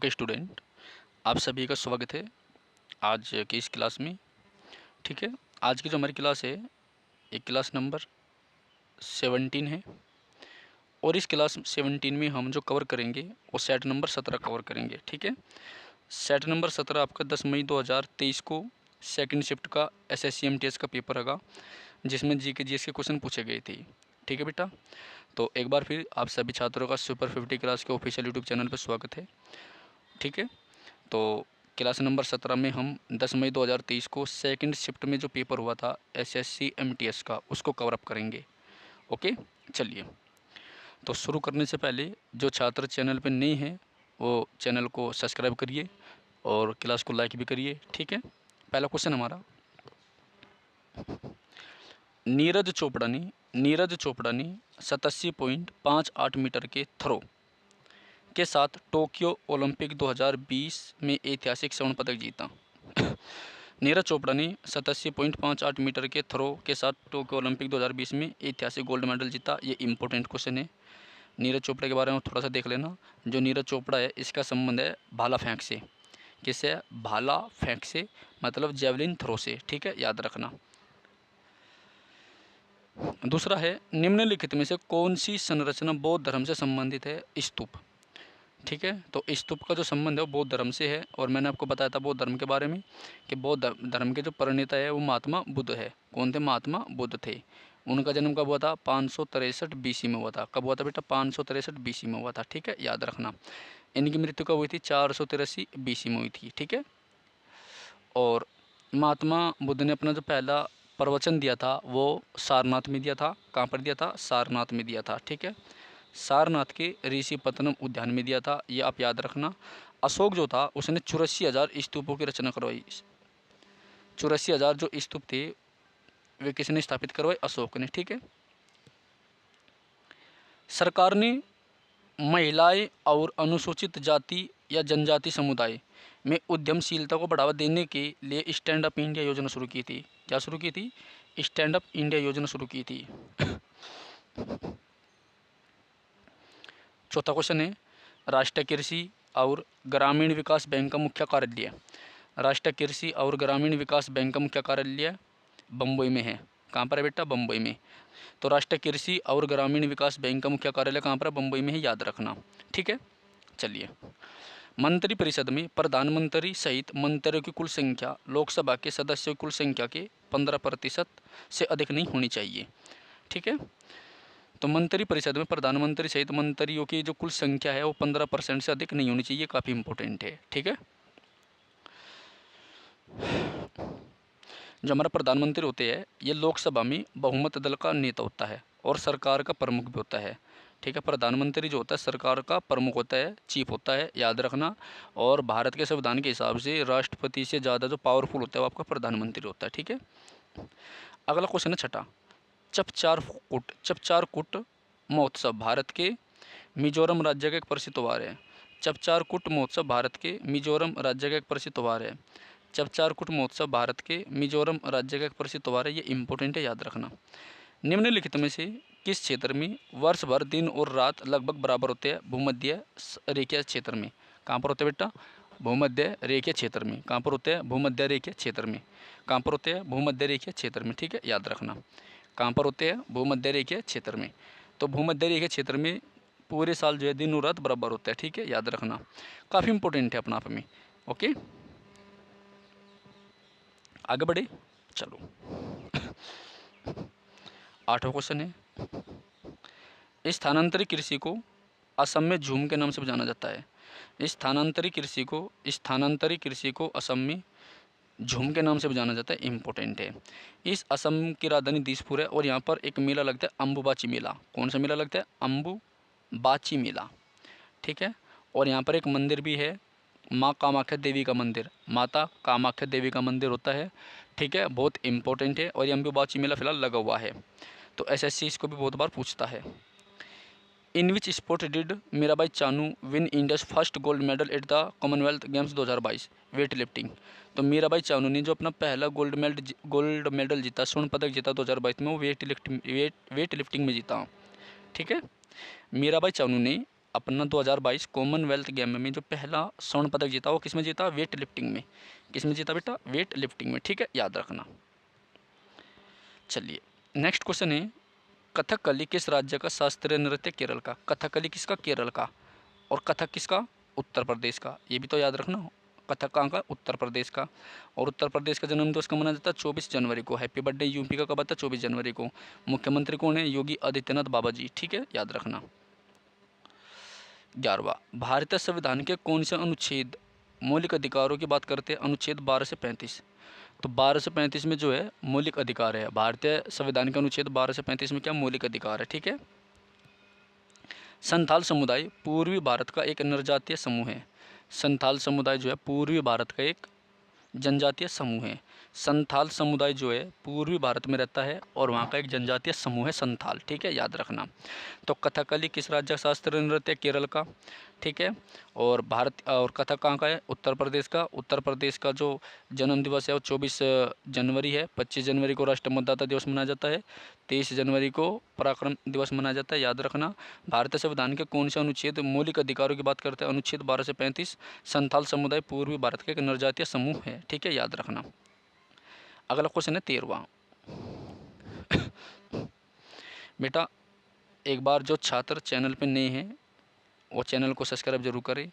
Okay student, आप सभी का स्वागत है आज की इस क्लास में। ठीक है, आज की जो हमारी क्लास है ये क्लास नंबर 17 है और इस क्लास 17 में हम जो कवर करेंगे वो सेट नंबर 17 कवर करेंगे। ठीक है, सेट नंबर 17 आपका 10 मई 2023 को सेकंड शिफ्ट का एसएससी एमटीएस का पेपर होगा जिसमें जीके जीएस के क्वेश्चन पूछे गए थे। ठीक है बेटा, तो एक बार फिर आप सभी छात्रों का सुपर 50 क्लास के ऑफिशियल यूट्यूब चैनल पर स्वागत है। ठीक है, तो क्लास नंबर 17 में हम 10 मई 2023 को सेकंड शिफ्ट में जो पेपर हुआ था एसएससी एमटीएस का उसको कवर अप करेंगे। ओके, चलिए, तो शुरू करने से पहले जो छात्र चैनल पर नए हैं वो चैनल को सब्सक्राइब करिए और क्लास को लाइक भी करिए। ठीक है, पहला क्वेश्चन हमारा, नीरज चोपड़ा ने 87.58 मीटर के थ्रो के साथ टोक्यो ओलंपिक 2020 में ऐतिहासिक स्वर्ण पदक जीता। नीरज चोपड़ा ने 87.58 मीटर के थ्रो के साथ टोक्यो ओलंपिक 2020 में ऐतिहासिक गोल्ड मेडल जीता। ये इंपॉर्टेंट क्वेश्चन है। नीरज चोपड़ा के बारे में थोड़ा सा देख लेना। जो नीरज चोपड़ा है इसका संबंध है भाला फेंक से। किससे? भाला फेंक से, मतलब जेवलिन थ्रो से। ठीक है, याद रखना। दूसरा है, निम्नलिखित में से कौन सी संरचना बौद्ध धर्म से संबंधित है? स्तूप। ठीक है, तो स्तूप का जो संबंध है वो बौद्ध धर्म से है और मैंने आपको बताया था बौद्ध धर्म के बारे में कि बौद्ध धर्म के जो प्रणेता है वो महात्मा बुद्ध है। कौन थे? महात्मा बुद्ध थे। उनका जन्म कब हुआ था? 563 बीसी में हुआ था। कब हुआ था बेटा? 563 बीसी में हुआ था। ठीक है, याद रखना। इनकी मृत्यु कब हुई थी? 483 बीसी में हुई थी। ठीक है, और महात्मा बुद्ध ने अपना जो पहला प्रवचन दिया था वो सारनाथ में दिया था। कहाँ पर दिया था? सारनाथ में दिया था। ठीक है, सारनाथ के ऋषिपत्तनम उद्यान में दिया था, ये आप याद रखना। अशोक जो था उसने 84,000 स्तूपों की रचना करवाई। 84,000 जो स्तूप थे वे किसने स्थापित करवाए? अशोक ने। ठीक है, सरकार ने महिलाएं और अनुसूचित जाति या जनजाति समुदाय में उद्यमशीलता को बढ़ावा देने के लिए स्टैंड अप इंडिया योजना शुरू की थी। क्या शुरू की थी? स्टैंड अप इंडिया योजना शुरू की थी। चौथा क्वेश्चन है, राष्ट्रीय कृषि और ग्रामीण विकास बैंक का मुख्य कार्यालय, राष्ट्रीय कृषि और ग्रामीण विकास बैंक का मुख्य कार्यालय बम्बई में है। कहाँ पर है बेटा? बम्बई में। तो राष्ट्रीय कृषि और ग्रामीण विकास बैंक का मुख्य कार्यालय कहाँ पर है? बम्बई में है, याद रखना। ठीक है, चलिए, मंत्रिपरिषद में प्रधानमंत्री सहित मंत्रियों की कुल संख्या लोकसभा के सदस्यों की कुल संख्या के 15% से अधिक नहीं होनी चाहिए। ठीक है, तो मंत्रिपरिषद में प्रधानमंत्री सहित मंत्रियों की जो कुल संख्या है वो 15% से अधिक नहीं होनी चाहिए। काफ़ी इंपॉर्टेंट है। ठीक है, जो हमारा प्रधानमंत्री होते हैं ये लोकसभा में बहुमत दल का नेता होता है और सरकार का प्रमुख भी होता है। ठीक है, प्रधानमंत्री जो होता है सरकार का प्रमुख होता है, चीफ होता है, याद रखना। और भारत के संविधान के हिसाब से राष्ट्रपति से ज़्यादा जो पावरफुल होता है वो आपका प्रधानमंत्री होता है। ठीक है, अगला क्वेश्चन है छठा, चपचारकूट महोत्सव भारत के मिजोरम राज्य का एक प्रसिद्ध त्यौहार है। चपचारकूट महोत्सव भारत के मिजोरम राज्य का एक प्रसिद्ध त्यौहार है। चपचारकूट महोत्सव भारत के मिजोरम राज्य का एक प्रसिद्ध त्यौहार है। ये इंपॉर्टेंट है, याद रखना। निम्नलिखित में से किस क्षेत्र में वर्ष भर दिन और रात लगभग बराबर होते हैं? भूमध्य रेखीय क्षेत्र में। कहाँ पर होते हैं बेटा? भूमध्य रेखीय क्षेत्र में। कहाँ पर होते हैं? भूमध्य रेखीय क्षेत्र में। कहाँ पर होते हैं? भूमध्य रेखीय क्षेत्र में। ठीक है, याद रखना। कहाँ पर होते हैं? भूमध्य रेखीय क्षेत्र में। तो भूमध्य रेखीय क्षेत्र में पूरे साल जो है दिन और रात बराबर होता है। ठीक है, याद रखना। काफ़ी इंपॉर्टेंट है अपना आप में। ओके, आगे बढ़े, चलो। आठवां क्वेश्चन है, स्थानांतरित कृषि को असम में झूम के नाम से जाना जाता है। स्थानांतरित कृषि को असम में झूम के नाम से जाना जाता है। इम्पोर्टेंट है। इस असम की राजधानी दिसपुर है और यहाँ पर एक मेला लगता है, अम्बुबाची मेला। कौन सा मेला लगता है? अम्बुबाची मेला। ठीक है, और यहाँ पर एक मंदिर भी है, माँ कामाख्या देवी का मंदिर, माता कामाख्या देवी का मंदिर होता है। ठीक है, बहुत इंपॉर्टेंट है और ये अम्बुबाची मेला फिलहाल लगा हुआ है। तो एसएससी इसको भी बहुत बार पूछता है। In which sport did Mirabai Chanu win India's first gold medal at the commonwealth games 2022? Weight lifting. तो मीराबाई चानू ने जो अपना पहला गोल्ड मेडल जीता, स्वर्ण पदक जीता 2022 में, वो वेट लिफ्टिंग में जीता। ठीक है, मीराबाई चानू ने अपना 2022 कॉमनवेल्थ गेम में जो पहला स्वर्ण पदक जीता वो किस में जीता? वेट लिफ्टिंग में। किस में जीता बेटा? वेट लिफ्टिंग में, ठीक है, याद रखना। चलिए नेक्स्ट क्वेश्चन है, कथकली किस राज्य का शास्त्रीय नृत्य? केरल का। कथकली किसका? केरल का। और कथक किसका? उत्तर प्रदेश का। ये भी तो याद रखना। कथक कहाँ का? उत्तर प्रदेश का। और उत्तर प्रदेश का जन्मदिवस कब मनाया जाता है? 24 जनवरी को। हैप्पी बर्थडे यूपी का कब आता है? 24 जनवरी को। मुख्यमंत्री कौन है? योगी आदित्यनाथ बाबा जी, ठीक है, याद रखना। 11वां, भारतीय संविधान के कौन से अनुच्छेद मौलिक अधिकारों की बात करते हैं? अनुच्छेद 12 से 35। तो 12 से 35 में जो है मौलिक अधिकार है। भारतीय संविधान के अनुच्छेद 12 से 35 में क्या? मौलिक अधिकार है, ठीक है। संथाल समुदाय पूर्वी भारत का एक जनजातीय समूह है। संथाल समुदाय जो है पूर्वी भारत का एक जनजातीय समूह है। संथाल समुदाय जो है पूर्वी भारत में रहता है और वहाँ का एक जनजातीय समूह है संथाल, ठीक है, याद रखना। तो कथकली किस राज्य का शास्त्रीय नृत्य? केरल का, ठीक है। और कथक कहाँ का है? उत्तर प्रदेश का। उत्तर प्रदेश का जो जन्म दिवस है वो 24 जनवरी है। 25 जनवरी को राष्ट्रीय मतदाता दिवस मनाया जाता है। 23 जनवरी को पराक्रम दिवस मनाया जाता है, याद रखना। भारतीय संविधान के कौन से अनुच्छेद मौलिक अधिकारों की बात करते हैं? अनुच्छेद 12 से 35। संथाल समुदाय पूर्वी भारत का एक जनजातीय समूह है, ठीक है, याद रखना। अगला क्वेश्चन है 13वां। बेटा एक बार जो छात्र चैनल पे नए हैं वो चैनल को सब्सक्राइब जरूर करें,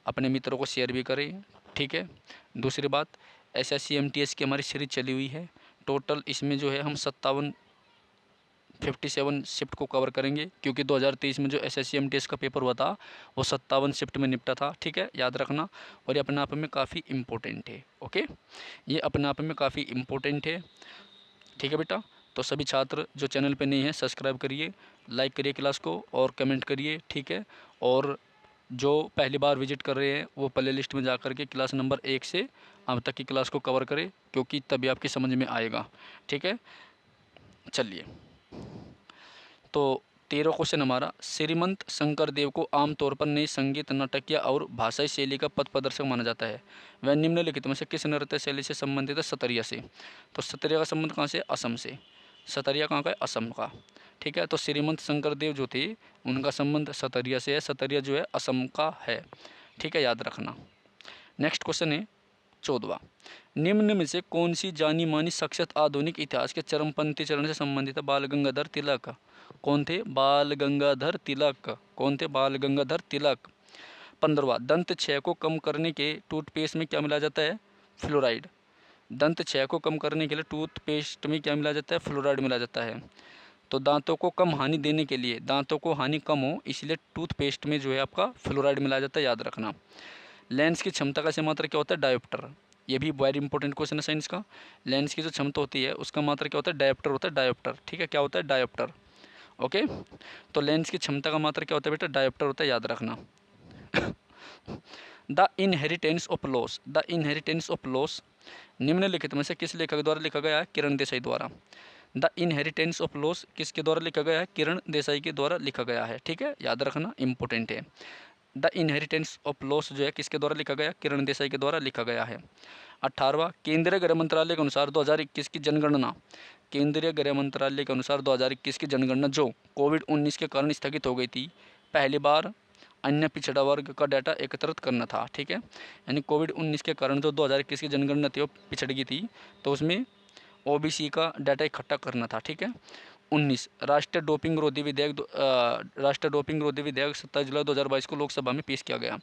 अपने मित्रों को शेयर भी करें, ठीक है। दूसरी बात, SSC MTS की हमारी सीरीज चली हुई है। टोटल इसमें जो है हम 57 शिफ्ट को कवर करेंगे, क्योंकि 2023 में जो SSC MTS का पेपर हुआ था वो 57 शिफ्ट में निपटा था, ठीक है, याद रखना। और ये अपने आप में काफ़ी इम्पोर्टेंट है, ओके, ये अपने आप में काफ़ी इम्पोर्टेंट है, ठीक है बेटा। तो सभी छात्र जो चैनल पे नहीं हैं सब्सक्राइब करिए, लाइक करिए क्लास को और कमेंट करिए, ठीक है। और जो पहली बार विजिट कर रहे हैं वो प्ले लिस्ट में जा कर के क्लास नंबर 1 से अब तक की क्लास को कवर करें, क्योंकि तभी आपकी समझ में आएगा, ठीक है। चलिए तो 13वां क्वेश्चन हमारा, श्रीमंत शंकर देव को आमतौर पर नई संगीत, नाटकीय और भाषाई शैली का पथ प्रदर्शक माना जाता है। वह निम्नलिखित में से किस नृत्य शैली से संबंधित है? सतरिया से। तो सतरिया का संबंध कहाँ से? असम से। सतरिया कहाँ का है? असम का, ठीक है। तो श्रीमंत शंकर देव जो थे उनका संबंध सतरिया से है। सतरिया जो है असम का है, ठीक है, याद रखना। नेक्स्ट क्वेश्चन है 14वां, निम्न में से कौन सी जानी मानी शख्सियत आधुनिक इतिहास के चरमपंथी चरण से संबंधित है? बाल गंगाधर तिलक। कौन थे? बाल गंगाधर तिलक। कौन थे? बाल गंगाधर तिलक। 15वां, दंत क्षय को कम करने के टूथपेस्ट में क्या मिलाया जाता है? फ्लोराइड। दंत क्षय को कम करने के लिए टूथपेस्ट में क्या मिलाया जाता है? फ्लोराइड मिलाया जाता है। तो दांतों को कम हानि देने के लिए, दांतों को हानि कम हो इसलिए टूथपेस्ट में जो है आपका फ्लोराइड मिलाया जाता है, याद रखना। लेंस की क्षमता का मात्रा क्या होता है? डायोप्टर। ये भी वेरी इंपॉर्टेंट क्वेश्चन है साइंस का। लेंस की जो क्षमता होती है उसका मात्रा क्या होता है? डायोप्टर होता है, डायोप्टर, ठीक है, क्या होता है? Dioptre, okay. तो लेंस की क्षमता का मात्रा क्या होता है बेटा? डायोप्टर होता है, याद रखना। The inheritance of loss. The inheritance of loss निम्नलिखित में से किस लेखक द्वारा लिखा गया है? किरण देसाई द्वारा। द इनहेरिटेंस ऑफ लॉस किसके द्वारा लिखा गया है? किरण देसाई के द्वारा लिखा गया है, ठीक है, याद रखना, इंपॉर्टेंट है। द इनहेरिटेंस ऑफ लॉस जो है किसके द्वारा लिखा गया? किरण देसाई के द्वारा लिखा गया है। 18वां, केंद्रीय गृह मंत्रालय के अनुसार 2021 की जनगणना। केंद्रीय गृह मंत्रालय के अनुसार 2021 की जनगणना जो कोविड-19 के कारण स्थगित हो गई थी, पहली बार अन्य पिछड़ा वर्ग का डाटा एकत्रित करना था, ठीक है। यानी कोविड-19 के कारण जो 2021 की जनगणना थी वो पिछड़ गई थी, तो उसमें OBC का डाटा इकट्ठा करना था, ठीक है। 19, राष्ट्रीय डोपिंग विरोधी विधेयक राष्ट्रीय डोपिंग विरोधी विधेयक 27 जुलाई 2022 को लोकसभा में पेश किया गया।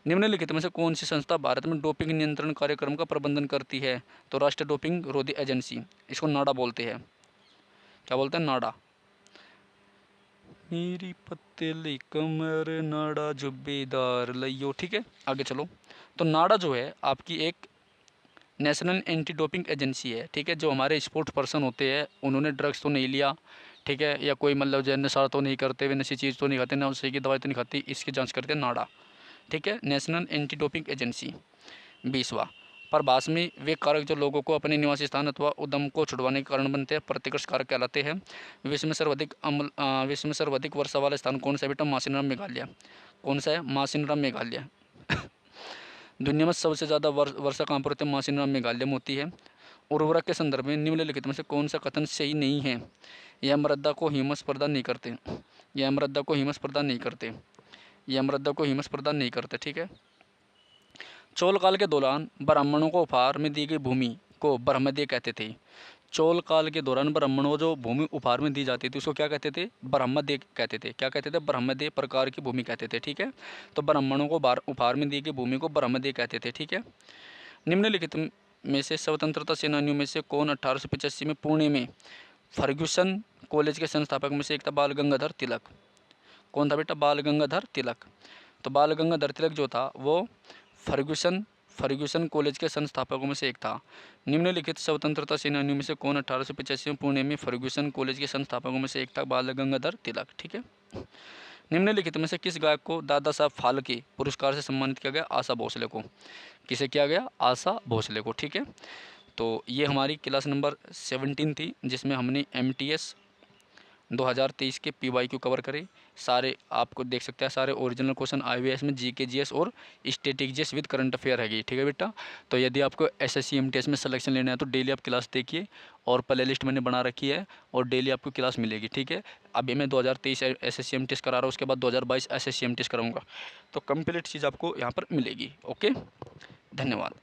निम्नलिखित में से कौन सी संस्था भारत में डोपिंग नियंत्रण कार्यक्रम का प्रबंधन करती है? तो राष्ट्रीय डोपिंग विरोधी एजेंसी, इसको नाडा बोलते हैं। क्या बोलते हैं? नाडा। मेरी पतली कमर नाडा जुब्बेदार लइयो, ठीक है, आगे चलो। तो नाडा जो है आपकी एक नेशनल एंटी डोपिंग एजेंसी है, ठीक है। जो हमारे स्पोर्ट्स पर्सन होते हैं उन्होंने ड्रग्स तो नहीं लिया, ठीक है, या कोई मतलब जो नशा तो नहीं करते हुए, नशी चीज़ तो नहीं खाते, ना उसी की दवाई तो नहीं खाती, इसकी जांच करते हैं नाडा, ठीक है, नेशनल एंटी डोपिंग एजेंसी। 20वां, प्रभास में वे कारक जो लोगों को अपने निवासी स्थान अथवा उद्यम को छुड़वाने के कारण बनते हैं प्रतिकर्ष कारक कहलाते हैं। विश्व में सर्वाधिक वर्षा वाला स्थान कौन सा है बेटा? मासिनराम मेघालय। कौन सा है? मासिनराम मेघालय। दुनिया में सबसे ज़्यादा वर्षा कहाँ पर होती है? मासिनराम मेघालय में होती है। उर्वरक के संदर्भ में निम्नलिखित में से कौन सा कथन सही नहीं है? यह मृदा को ह्यूमस प्रदान नहीं करते, यह मृदा को ह्यूमस प्रदान नहीं करते। ये मृदा को ह्यूमस प्रदान नहीं करते। ठीक है। चोल काल के दौरान ब्राह्मणों को उपहार में दी गई भूमि को ब्रह्मदेय कहते थे। चोल काल के दौरान ब्राह्मणों को जो भूमि उपहार में दी जाती थी उसको क्या कहते थे? ब्रह्मदेय कहते थे। क्या कहते थे? ब्रह्मदेय प्रकार की भूमि कहते थे। ठीक है। तो ब्राह्मणों को उपहार में दी गई भूमि को ब्रह्मदेय कहते थे। ठीक है। निम्नलिखित में से स्वतंत्रता सेनानियों में से कौन 1885 में पुणे में फर्ग्यूसन कॉलेज के संस्थापक में से एक था? बाल गंगाधर तिलक। कौन था बेटा? बाल गंगाधर तिलक। तो बाल गंगाधर तिलक जो था वो फर्ग्यूसन कॉलेज के संस्थापकों में से एक था। निम्नलिखित स्वतंत्रता सेनानियों में से कौन 1885 में पुणे में फर्ग्यूसन कॉलेज के संस्थापकों में से एक था? बाल गंगाधर तिलक। ठीक है। निम्नलिखित में से किस गायक को दादा साहब फाल्के पुरस्कार से सम्मानित किया गया? आशा भोसले को। किसे किया गया? आशा भोसले को। ठीक है। तो ये हमारी क्लास नंबर 17 थी जिसमें हमने MTS 2023 के PYQ कवर करे। सारे आपको देख सकते हैं, सारे ओरिजिनल क्वेश्चन आए हुए हैं इसमें, GK GS और static GS with current affair है। ठीक है बेटा। तो यदि आपको SSC MTS में सिलेक्शन लेना है तो डेली आप क्लास देखिए, और प्ले लिस्ट मैंने बना रखी है और डेली आपको क्लास मिलेगी। ठीक है। अभी मैं 2023 SSC MTS करा रहा हूँ, उसके बाद 2022 SSC MTS कराऊँगा, तो कंप्लीट चीज़ आपको यहाँ पर मिलेगी। ओके, धन्यवाद।